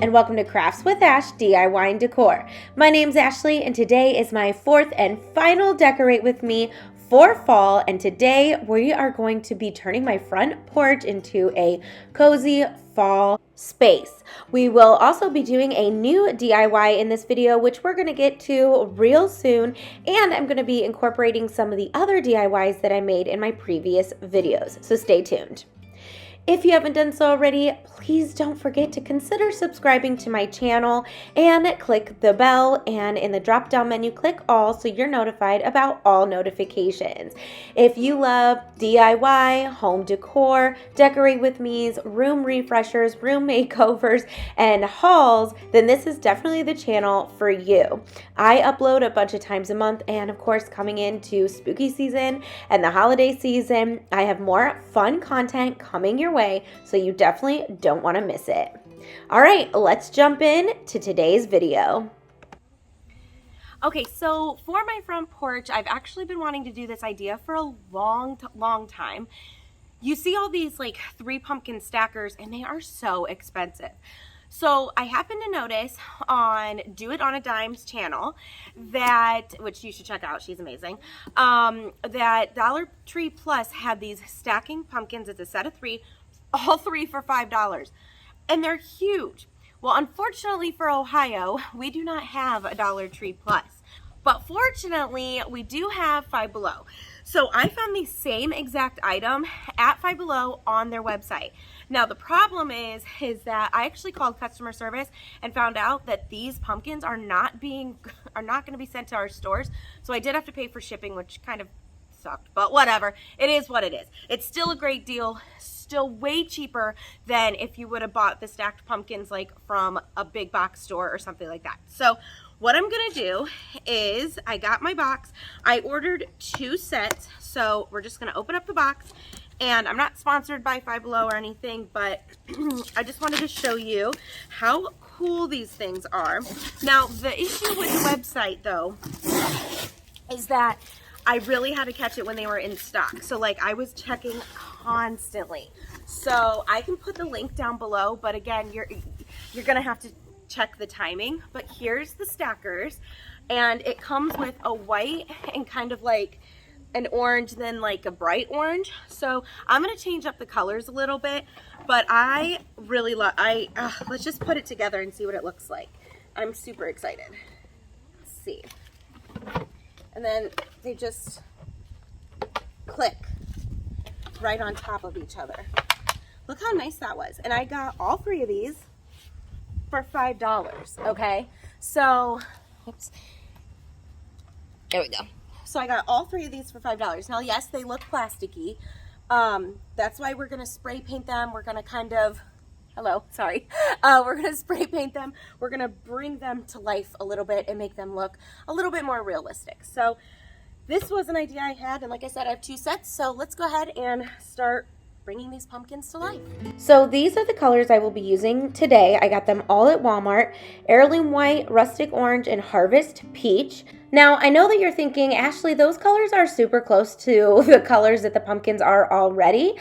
and welcome to Crafts with Ash DIY and Decor. My name's Ashley and today is my fourth and final Decorate With Me for fall, and today we are going to be turning my front porch into a cozy fall space. We will also be doing a new DIY in this video, which we're going to get to real soon, and I'm going to be incorporating some of the other DIYs that I made in my previous videos, so stay tuned. If you haven't done so already, please don't forget to consider subscribing to my channel and click the bell, and in the drop down menu click all so you're notified about all notifications. If you love DIY, home decor, decorate with me's, room refreshers, room makeovers, and hauls, then this is definitely the channel for you. I upload a bunch of times a month, and of course coming into spooky season and the holiday season, I have more fun content coming your way, so you definitely don't want to miss it. All right, let's jump in to today's video. Okay, so for my front porch, I've actually been wanting to do this idea for a long time. You see all these like 3 pumpkin stackers, and they are so expensive. So I happened to notice on Do It on a Dime's channel that, which you should check out, she's amazing, that Dollar Tree Plus had these stacking pumpkins. It's a set of 3, all 3 for $5, and they're huge. Well, unfortunately for Ohio, we do not have a Dollar Tree Plus, but fortunately we do have Five Below. So I found the same exact item at Five Below on their website. Now the problem is that I actually called customer service and found out that these pumpkins are not going to be sent to our stores. So I did have to pay for shipping, which kind of sucked, but whatever. It is what it is. It's still a great deal, still way cheaper than if you would have bought the stacked pumpkins like from a big box store or something like that. So what I'm gonna do is, I got my box, I ordered 2 sets, so we're just gonna open up the box. And I'm not sponsored by Five Below or anything, but I just wanted to show you how cool these things are. Now the issue with the website though is that I really had to catch it when they were in stock. So like I was checking constantly. So I can put the link down below, but again, you're gonna have to check the timing. But here's the stackers, and it comes with a white and kind of like an orange, then like a bright orange. So I'm gonna change up the colors a little bit, but I really love, let's just put it together and see what it looks like. I'm super excited. Let's see. And then they just click right on top of each other. Look how nice that was. And I got all 3 of these for $5, okay? So, oops. There we go. So I got all 3 of these for $5. Now, yes, they look plasticky. That's why we're gonna spray paint them. We're gonna kind of, we're gonna spray paint them. We're gonna bring them to life a little bit and make them look a little bit more realistic. So this was an idea I had, and like I said, I have 2 sets. So let's go ahead and start bringing these pumpkins to life. So these are the colors I will be using today. I got them all at Walmart: Heirloom White, Rustic Orange, and Harvest Peach. Now, I know that you're thinking, Ashley, those colors are super close to the colors that the pumpkins are already.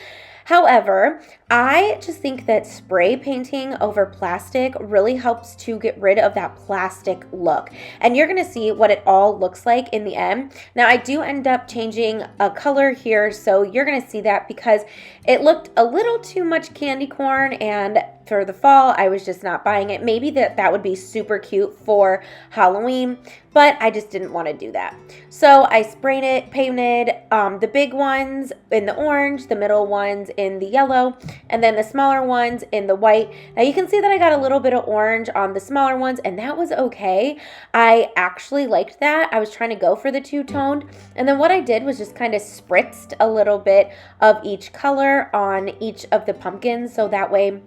However, I just think that spray painting over plastic really helps to get rid of that plastic look. And you're going to see what it all looks like in the end. Now, I do end up changing a color here, so you're going to see that because it looked a little too much candy corn, and for the fall, I was just not buying it. Maybe that would be super cute for Halloween, but I just didn't want to do that. So I painted the big ones in the orange, the middle ones in the yellow, and then the smaller ones in the white. Now you can see that I got a little bit of orange on the smaller ones, and that was okay. I actually liked that. I was trying to go for the 2-toned, and then what I did was just kind of spritzed a little bit of each color on each of the pumpkins, so that way,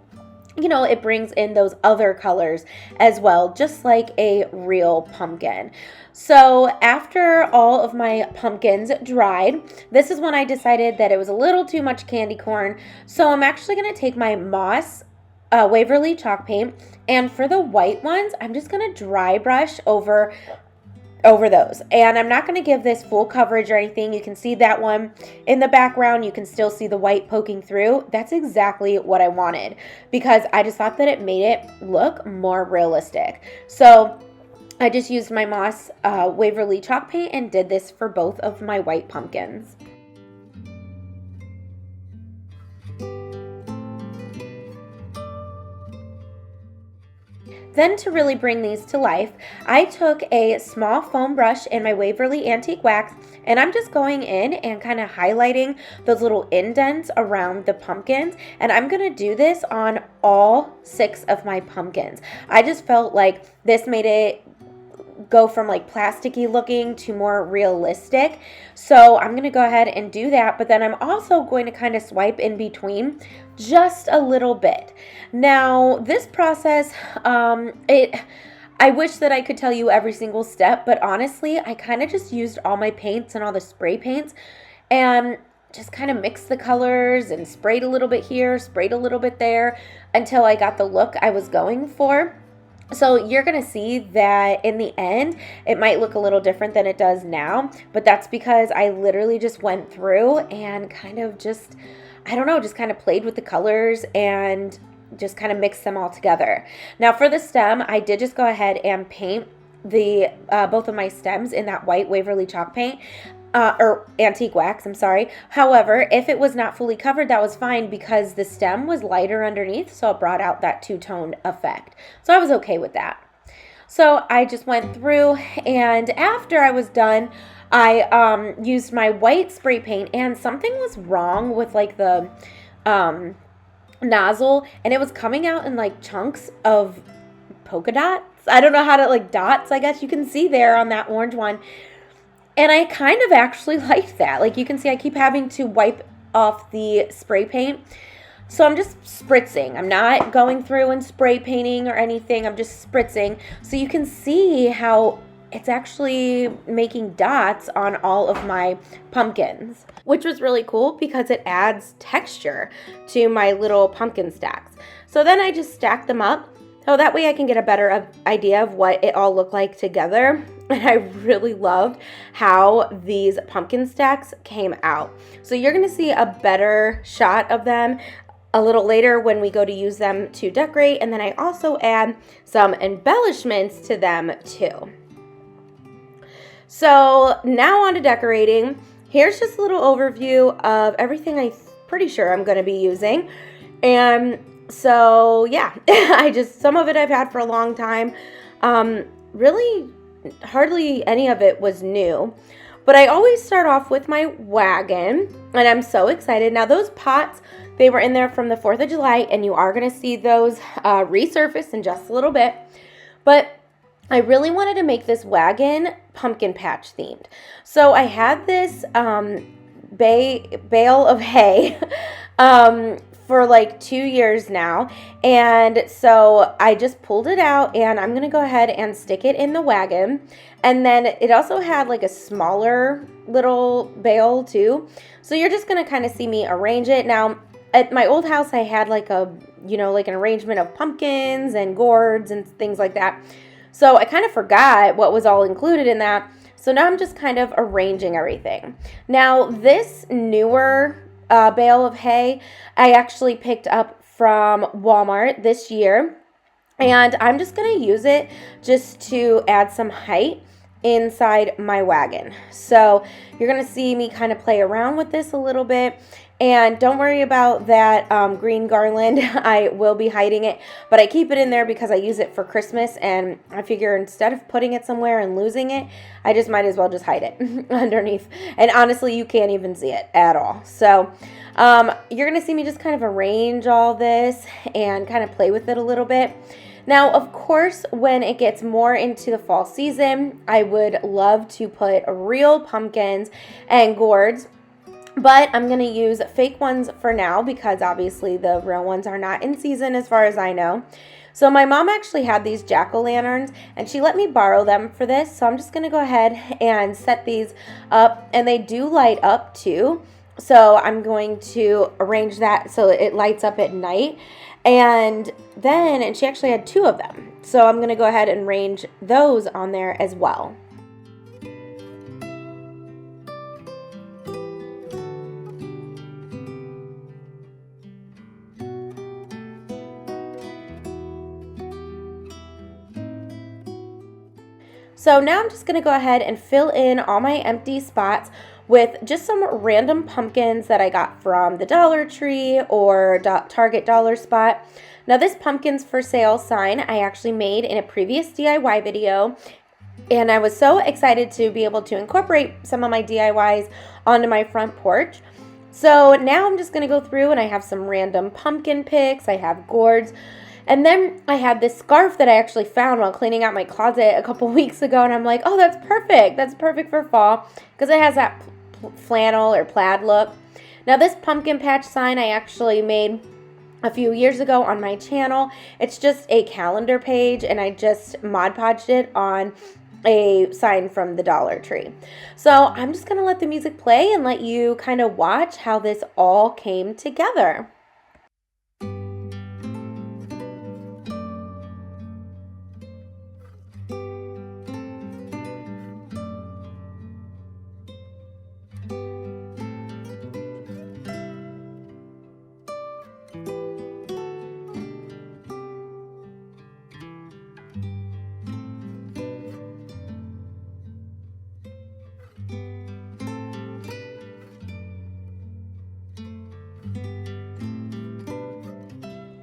you know, it brings in those other colors as well, just like a real pumpkin. So after all of my pumpkins dried, this is when I decided that it was a little too much candy corn. So I'm actually going to take my Moss Waverly chalk paint, and for the white ones, I'm just going to dry brush over over those. And I'm not going to give this full coverage or anything. You can see that one in the background. You can still see the white poking through. That's exactly what I wanted because I just thought that it made it look more realistic. So I just used my Moss Waverly chalk paint and did this for both of my white pumpkins. Then to really bring these to life, I took a small foam brush in my Waverly Antique Wax, and I'm just going in and kind of highlighting those little indents around the pumpkins, and I'm going to do this on all 6 of my pumpkins. I just felt like this made it go from like plasticky looking to more realistic. So I'm going to go ahead and do that, but then I'm also going to kind of swipe in between just a little bit. Now this process, I wish that I could tell you every single step, but honestly, I kind of just used all my paints and all the spray paints and just kind of mixed the colors and sprayed a little bit here, sprayed a little bit there until I got the look I was going for. So you're going to see that in the end, it might look a little different than it does now, but that's because I literally just went through and kind of just, I don't know, just kind of played with the colors and just kind of mixed them all together. Now for the stem, I did just go ahead and paint the both of my stems in that white Waverly chalk paint. Or antique wax, I'm sorry. However, if it was not fully covered, that was fine because the stem was lighter underneath, so it brought out that two-tone effect. So I was okay with that. So I just went through, and after I was done, I used my white spray paint, and something was wrong with like the nozzle, and it was coming out in like chunks of polka dots. I don't know how to, like dots, I guess you can see there on that orange one. And I kind of actually liked that. Like you can see I keep having to wipe off the spray paint. So I'm just spritzing. I'm not going through and spray painting or anything. I'm just spritzing. So you can see how it's actually making dots on all of my pumpkins, which was really cool because it adds texture to my little pumpkin stacks. So then I just stack them up. So that way I can get a better idea of what it all looked like together. And I really loved how these pumpkin stacks came out. So you're going to see a better shot of them a little later when we go to use them to decorate. And then I also add some embellishments to them too. So now on to decorating. Here's just a little overview of everything I'm pretty sure I'm going to be using. And so yeah, some of it I've had for a long time. Really hardly any of it was new, but I always start off with my wagon, and I'm so excited. Now those pots, they were in there from the 4th of July, and you are going to see those resurface in just a little bit, but I really wanted to make this wagon pumpkin patch themed. So I had this bale of hay for like 2 years now, and so I just pulled it out, and I'm gonna go ahead and stick it in the wagon. And then it also had like a smaller little bale too, so you're just gonna kind of see me arrange it. Now at my old house I had like a, you know, like an arrangement of pumpkins and gourds and things like that, so I kind of forgot what was all included in that. So now I'm just kind of arranging everything. Now this newer bale of hay I actually picked up from Walmart this year, and I'm just going to use it just to add some height inside my wagon. So you're going to see me kind of play around with this a little bit, and don't worry about that green garland. I will be hiding it, but I keep it in there because I use it for Christmas, and I figure instead of putting it somewhere and losing it, I just might as well just hide it underneath. And honestly, you can't even see it at all. So you're going to see me just kind of arrange all this and kind of play with it a little bit. Now, of course, when it gets more into the fall season, I would love to put real pumpkins and gourds, but I'm going to use fake ones for now because obviously the real ones are not in season as far as I know. So my mom actually had these jack-o'-lanterns, and she let me borrow them for this. So I'm just going to go ahead and set these up, and they do light up too. So I'm going to arrange that so it lights up at night. And she actually had 2 of them. So I'm going to go ahead and arrange those on there as well. So now I'm just going to go ahead and fill in all my empty spots with just some random pumpkins that I got from the Dollar Tree or Target Dollar Spot. Now this pumpkins for sale sign I actually made in a previous DIY video, and I was so excited to be able to incorporate some of my DIYs onto my front porch. So now I'm just going to go through, and I have some random pumpkin picks, I have gourds, and then I had this scarf that I actually found while cleaning out my closet a couple weeks ago, and I'm like, oh, that's perfect. That's perfect for fall because it has that flannel or plaid look. Now this pumpkin patch sign I actually made a few years ago on my channel. It's just a calendar page, and I just Mod Podged it on a sign from the Dollar Tree. So I'm just going to let the music play and let you kind of watch how this all came together.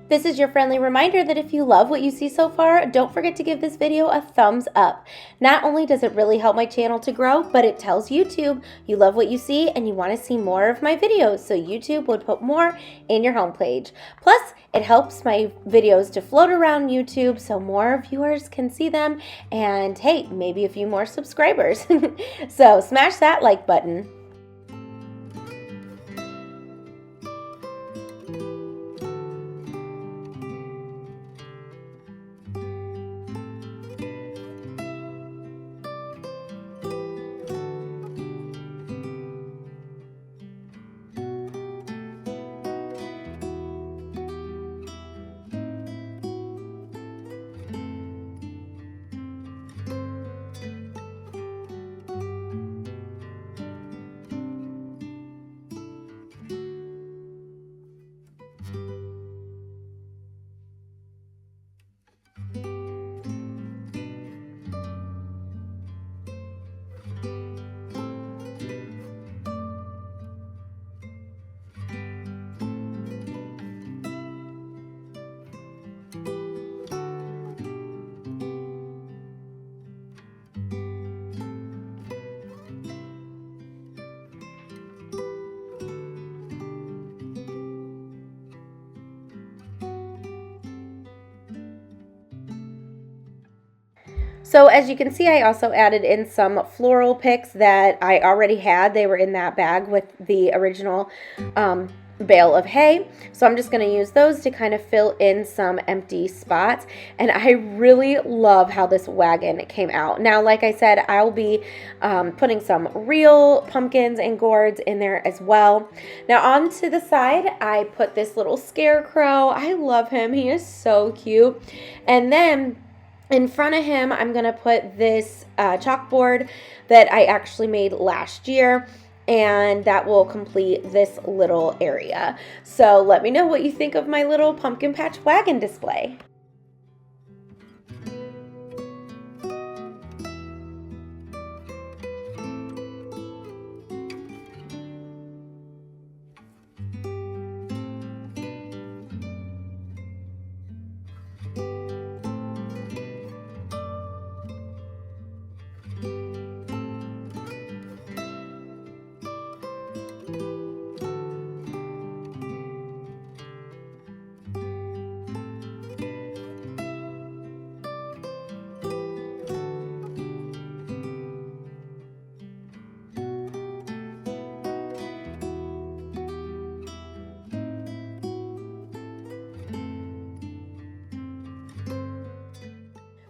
This is your friendly reminder that if you love what you see so far, don't forget to give this video a thumbs up. Not only does it really help my channel to grow, but it tells YouTube you love what you see and you want to see more of my videos, so YouTube would put more in your homepage. Plus, it helps my videos to float around YouTube so more viewers can see them, and hey, maybe a few more subscribers. So smash that like button. So as you can see, I also added in some floral picks that I already had. They were in that bag with the original bale of hay. So I'm just going to use those to kind of fill in some empty spots. And I really love how this wagon came out. Now, like I said, I'll be putting some real pumpkins and gourds in there as well. Now on to the side, I put this little scarecrow. I love him. He is so cute. And then in front of him, I'm going to put this chalkboard that I actually made last year, and that will complete this little area. So let me know what you think of my little pumpkin patch wagon display.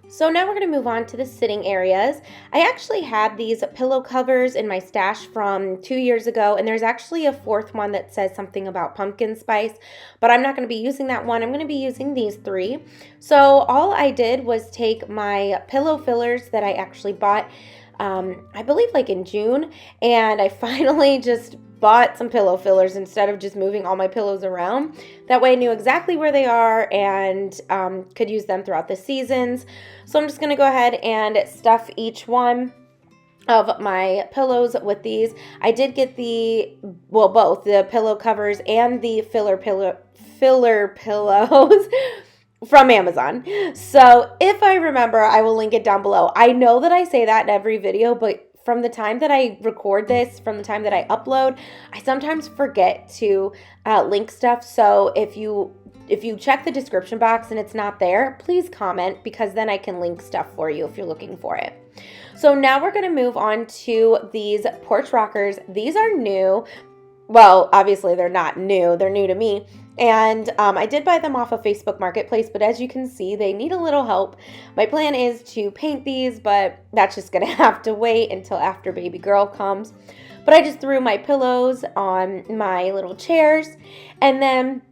So now we're going to move on to the sitting areas. I actually had these pillow covers in my stash from 2 years ago, and there's actually a fourth one that says something about pumpkin spice, but I'm not going to be using that one. I'm going to be using these 3. So all I did was take my pillow fillers that I actually bought I believe like in June, and I finally just bought some pillow fillers instead of just moving all my pillows around. That way I knew exactly where they are and could use them throughout the seasons. So I'm just going to go ahead and stuff each one of my pillows with these. I did get both the pillow covers and the filler pillows from Amazon. So if I remember, I will link it down below. I know that I say that in every video, but from the time that I record this, from the time that I upload, I sometimes forget to link stuff. So if you check the description box and it's not there, please comment, because then I can link stuff for you if you're looking for it. So now we're going to move on to these porch rockers. These are new. Well, obviously they're not new. They're new to me. And I did buy them off of Facebook Marketplace, but as you can see, they need a little help. My plan is to paint these, but that's just going to have to wait until after baby girl comes. But I just threw my pillows on my little chairs. And then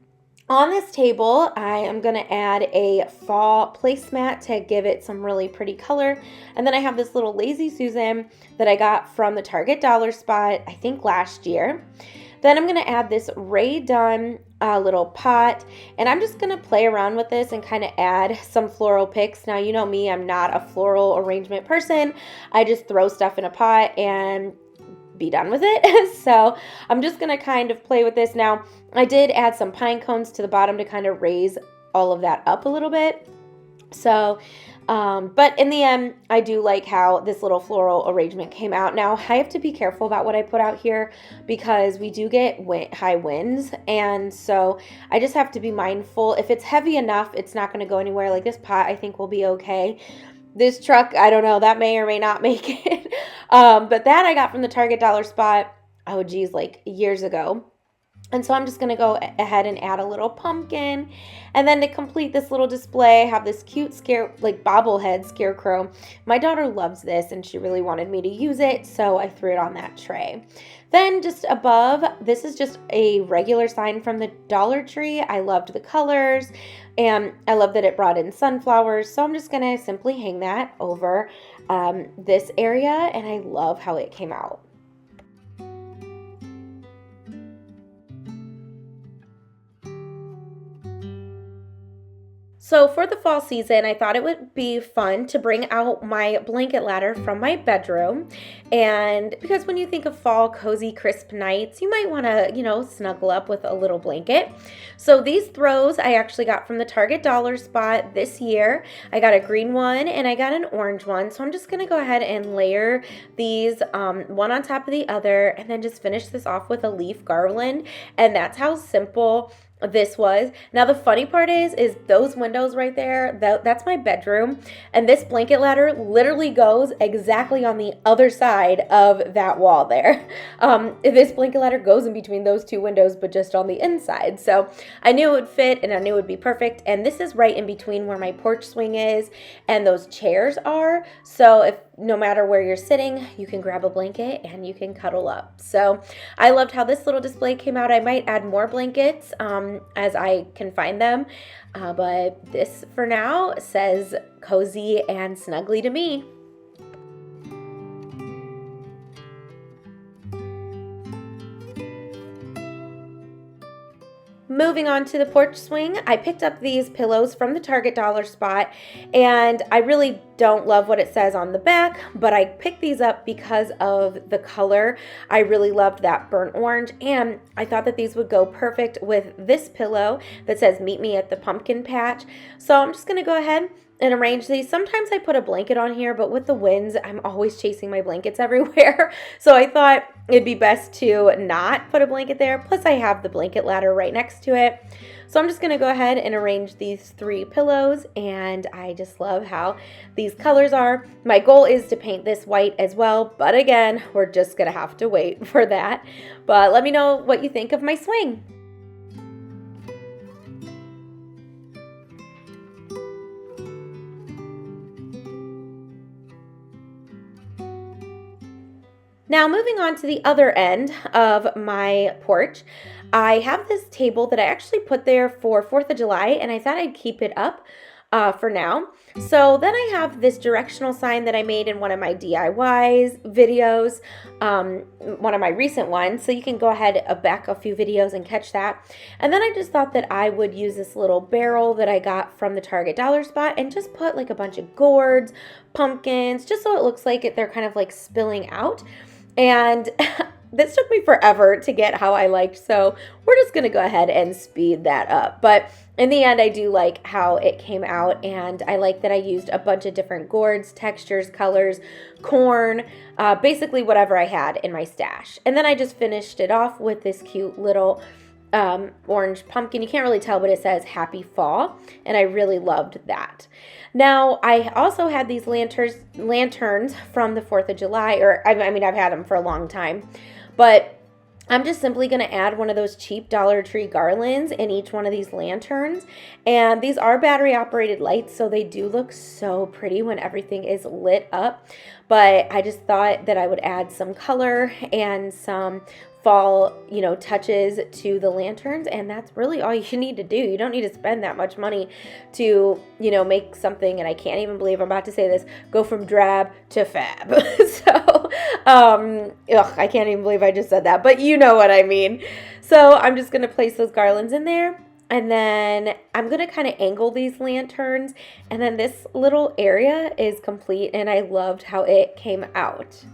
on this table, I am going to add a fall placemat to give it some really pretty color. And then I have this little Lazy Susan that I got from the Target Dollar Spot, I think last year. Then I'm going to add this Ray Dunn little pot, and I'm just going to play around with this and kind of add some floral picks. Now, you know me, I'm not a floral arrangement person. I just throw stuff in a pot and be done with it. So I'm just going to kind of play with this. Now, I did add some pine cones to the bottom to kind of raise all of that up a little bit. So but in the end, I do like how this little floral arrangement came out. Now, I have to be careful about what I put out here because we do get high winds, and so I just have to be mindful. If it's heavy enough, it's not going to go anywhere. Like this pot, I think will be okay. This truck, I don't know, that may or may not make it. But that I got from the Target Dollar Spot, oh geez, like years ago. And so I'm just going to go ahead and add a little pumpkin. And then to complete this little display, I have this cute bobblehead scarecrow. My daughter loves this and she really wanted me to use it, so I threw it on that tray. Then just above, this is just a regular sign from the Dollar Tree. I loved the colors and I love that it brought in sunflowers. So I'm just going to simply hang that over this area, and I love how it came out. So for the fall season, I thought it would be fun to bring out my blanket ladder from my bedroom. And because when you think of fall, cozy, crisp nights, you might want to, snuggle up with a little blanket. So these throws I actually got from the Target Dollar Spot this year. I got a green one and I got an orange one. So I'm just going to go ahead and layer these one on top of the other and then just finish this off with a leaf garland. And that's how simple this was. Now the funny part is those windows right there, that's my bedroom, and this blanket ladder literally goes exactly on the other side of that wall there. This blanket ladder goes in between those two windows, but just on the inside. So I knew it would fit and I knew it would be perfect. And this is right in between where my porch swing is and those chairs are. So if no matter where you're sitting, you can grab a blanket and you can cuddle up. So I loved how this little display came out. I might add more blankets as I can find them. But this for now says cozy and snuggly to me. Moving on to the porch swing, I picked up these pillows from the Target Dollar Spot, and I really don't love what it says on the back, but I picked these up because of the color. I really loved that burnt orange, and I thought that these would go perfect with this pillow that says meet me at the pumpkin patch. So I'm just going to go ahead and arrange these. Sometimes I put a blanket on here, but with the winds, I'm always chasing my blankets everywhere. So I thought it'd be best to not put a blanket there. Plus I have the blanket ladder right next to it. So I'm just going to go ahead and arrange these 3 pillows, and I just love how these colors are. My goal is to paint this white as well, but again, we're just going to have to wait for that. But let me know what you think of my swing. Now moving on to the other end of my porch, I have this table that I actually put there for 4th of July, and I thought I'd keep it up for now. So then I have this directional sign that I made in one of my DIYs videos, one of my recent ones. So you can go ahead back a few videos and catch that. And then I just thought that I would use this little barrel that I got from the Target dollar spot and just put like a bunch of gourds, pumpkins, just so it looks like they're kind of like spilling out. And this took me forever to get how I liked, so we're just going to go ahead and speed that up. But in the end, I do like how it came out, and I like that I used a bunch of different gourds, textures, colors, corn, basically whatever I had in my stash. And then I just finished it off with this cute little orange pumpkin. You can't really tell, but it says Happy Fall, and I really loved that. Now, I also had these lanterns from the 4th of July, or I mean, I've had them for a long time, but I'm just simply going to add one of those cheap Dollar Tree garlands in each one of these lanterns. And these are battery operated lights, so they do look so pretty when everything is lit up. But I just thought that I would add some color and some fall, touches to the lanterns, and that's really all you need to do. You don't need to spend that much money to, make something, and I can't even believe I'm about to say this, go from drab to fab. So, I can't even believe I just said that, but you know what I mean. So I'm just going to place those garlands in there. And then I'm going to kind of angle these lanterns, and then this little area is complete, and I loved how it came out.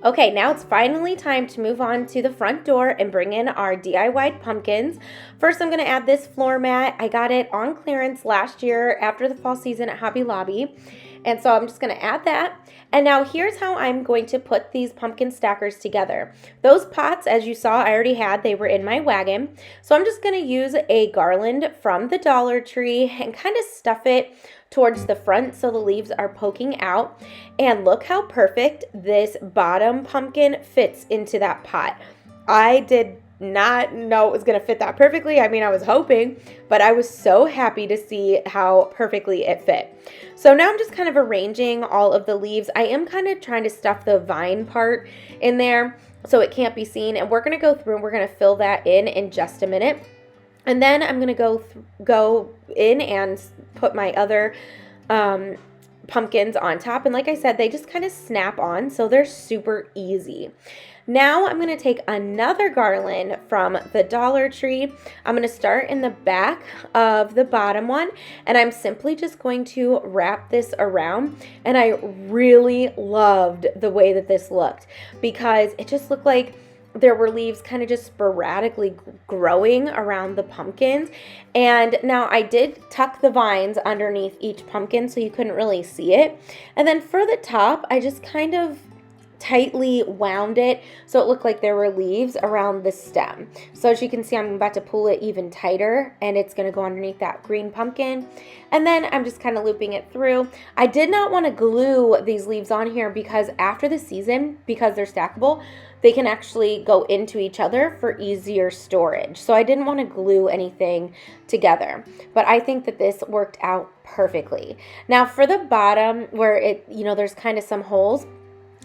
Okay, now it's finally time to move on to the front door and bring in our DIY pumpkins. First, I'm going to add this floor mat. I got it on clearance last year after the fall season at Hobby Lobby. And so I'm just going to add that. And now here's how I'm going to put these pumpkin stackers together. Those pots, as you saw, I already had. They were in my wagon. So I'm just going to use a garland from the Dollar Tree and kind of stuff it towards the front so the leaves are poking out. And look how perfect this bottom pumpkin fits into that pot. I did not know it was going to fit that perfectly. I mean, I was hoping, but I was so happy to see how perfectly it fit. So now I'm just kind of arranging all of the leaves. I am kind of trying to stuff the vine part in there so it can't be seen. And we're going to go through and we're going to fill that in just a minute. And then I'm going to go in and put my other pumpkins on top. And like I said, they just kind of snap on, so they're super easy. Now I'm going to take another garland from the Dollar Tree. I'm going to start in the back of the bottom one, and I'm simply just going to wrap this around. And I really loved the way that this looked because it just looked like there were leaves kind of just sporadically growing around the pumpkins. And now I did tuck the vines underneath each pumpkin so you couldn't really see it. And then for the top, I just kind of tightly wound it so it looked like there were leaves around the stem. So as you can see, I'm about to pull it even tighter, and it's going to go underneath that green pumpkin. And then I'm just kind of looping it through. I did not want to glue these leaves on here because after the season, because they're stackable, they can actually go into each other for easier storage. So I didn't want to glue anything together, but I think that this worked out perfectly. Now for the bottom where it, there's kind of some holes,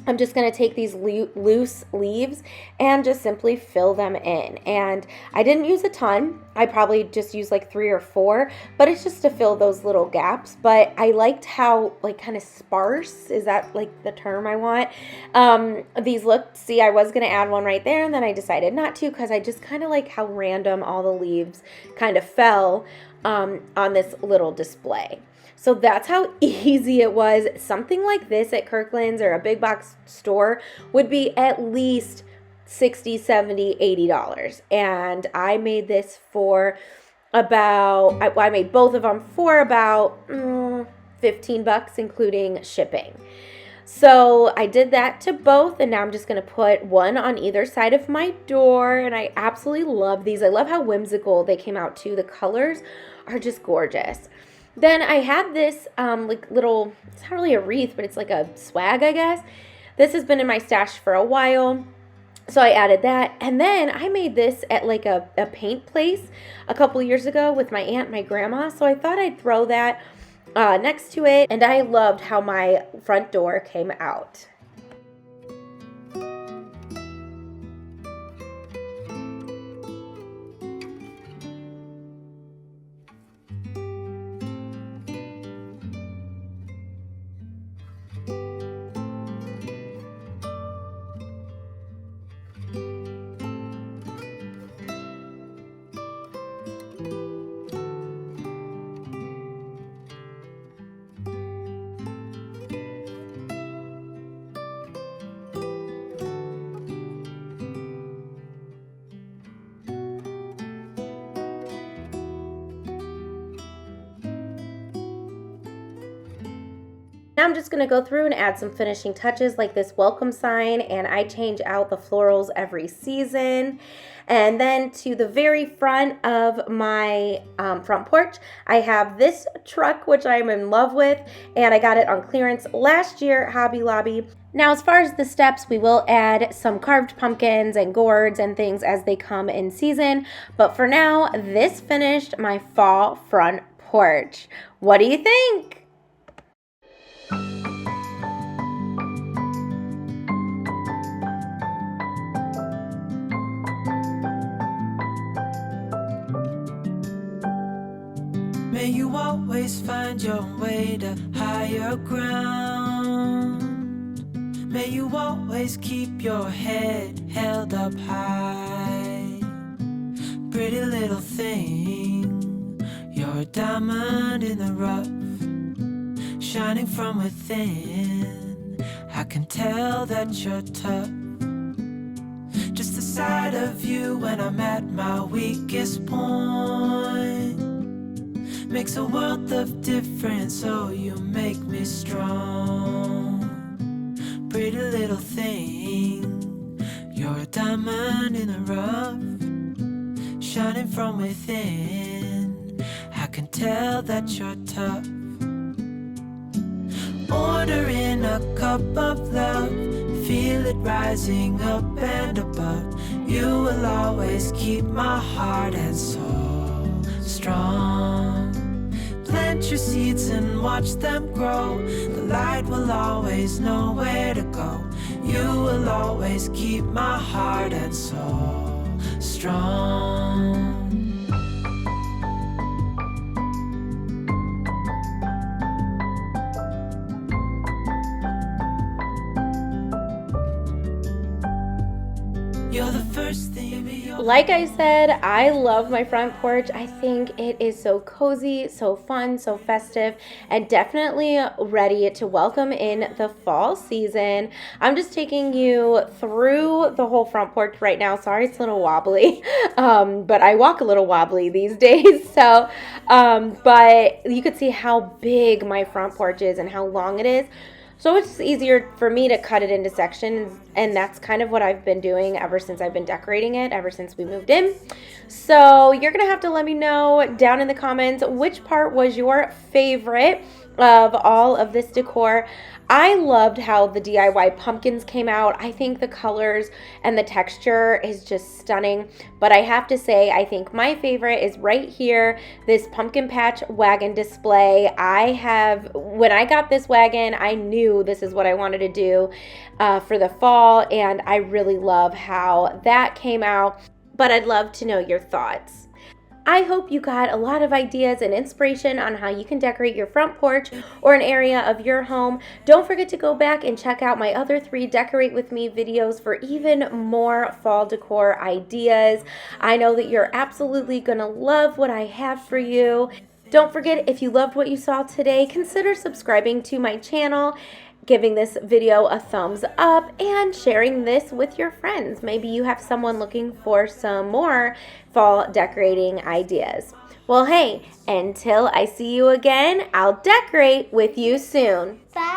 I'm just going to take these loose leaves and just simply fill them in. And I didn't use a ton. I probably just used like 3 or 4, but it's just to fill those little gaps. But I liked how kind of sparse, is that like the term I want? These looked. See, I was going to add one right there, and then I decided not to because I just kind of like how random all the leaves kind of fell on this little display. So that's how easy it was. Something like this at Kirkland's or a big box store would be at least $60, $70, $80. And I made this for about, I made both of them for about $15, including shipping. So I did that to both, and now I'm just going to put one on either side of my door, and I absolutely love these. I love how whimsical they came out too. The colors are just gorgeous. Then I had this little, it's not really a wreath, but it's like a swag, I guess. This has been in my stash for a while, so I added that. And then I made this at like a paint place a couple years ago with my aunt and my grandma, so I thought I'd throw that next to it, and I loved how my front door came out. Now I'm just going to go through and add some finishing touches like this welcome sign, and I change out the florals every season. And then to the very front of my front porch, I have this truck, which I'm in love with, and I got it on clearance last year at Hobby Lobby. Now, as far as the steps, we will add some carved pumpkins and gourds and things as they come in season. But for now, this finished my fall front porch. What do you think? May you always find your way to higher ground. May you always keep your head held up high. Pretty little thing, you're a diamond in the rough, shining from within. I can tell that you're tough. Just the sight of you when I'm at my weakest point makes a world of difference, so you make me strong. Pretty little thing, you're a diamond in the rough, shining from within. I can tell that you're tough. Ordering a cup of love, feel it rising up and above. You will always keep my heart and soul strong. Plant your seeds and watch them grow. The light will always know where to go. You will always keep my heart and soul strong. You're the first thing. Like I said, I love my front porch. I think it is so cozy, so fun, so festive, and definitely ready to welcome in the fall season. I'm just taking you through the whole front porch right now. Sorry, it's a little wobbly, but I walk a little wobbly these days. So, but you could see how big my front porch is and how long it is. So it's easier for me to cut it into sections, and that's kind of what I've been doing ever since I've been decorating it, ever since we moved in. So you're going to have to let me know down in the comments which part was your favorite of all of this decor. I loved how the DIY pumpkins came out. I think the colors and the texture is just stunning. But I have to say, I think my favorite is right here, this pumpkin patch wagon display. When I got this wagon, I knew this is what I wanted to do for the fall, and I really love how that came out. But I'd love to know your thoughts. I hope you got a lot of ideas and inspiration on how you can decorate your front porch or an area of your home. Don't forget to go back and check out my other 3 Decorate With Me videos for even more fall decor ideas. I know that you're absolutely going to love what I have for you. Don't forget, if you loved what you saw today, consider subscribing to my channel, giving this video a thumbs up, and sharing this with your friends. Maybe you have someone looking for some more fall decorating ideas. Well, hey, until I see you again, I'll decorate with you soon. Bye.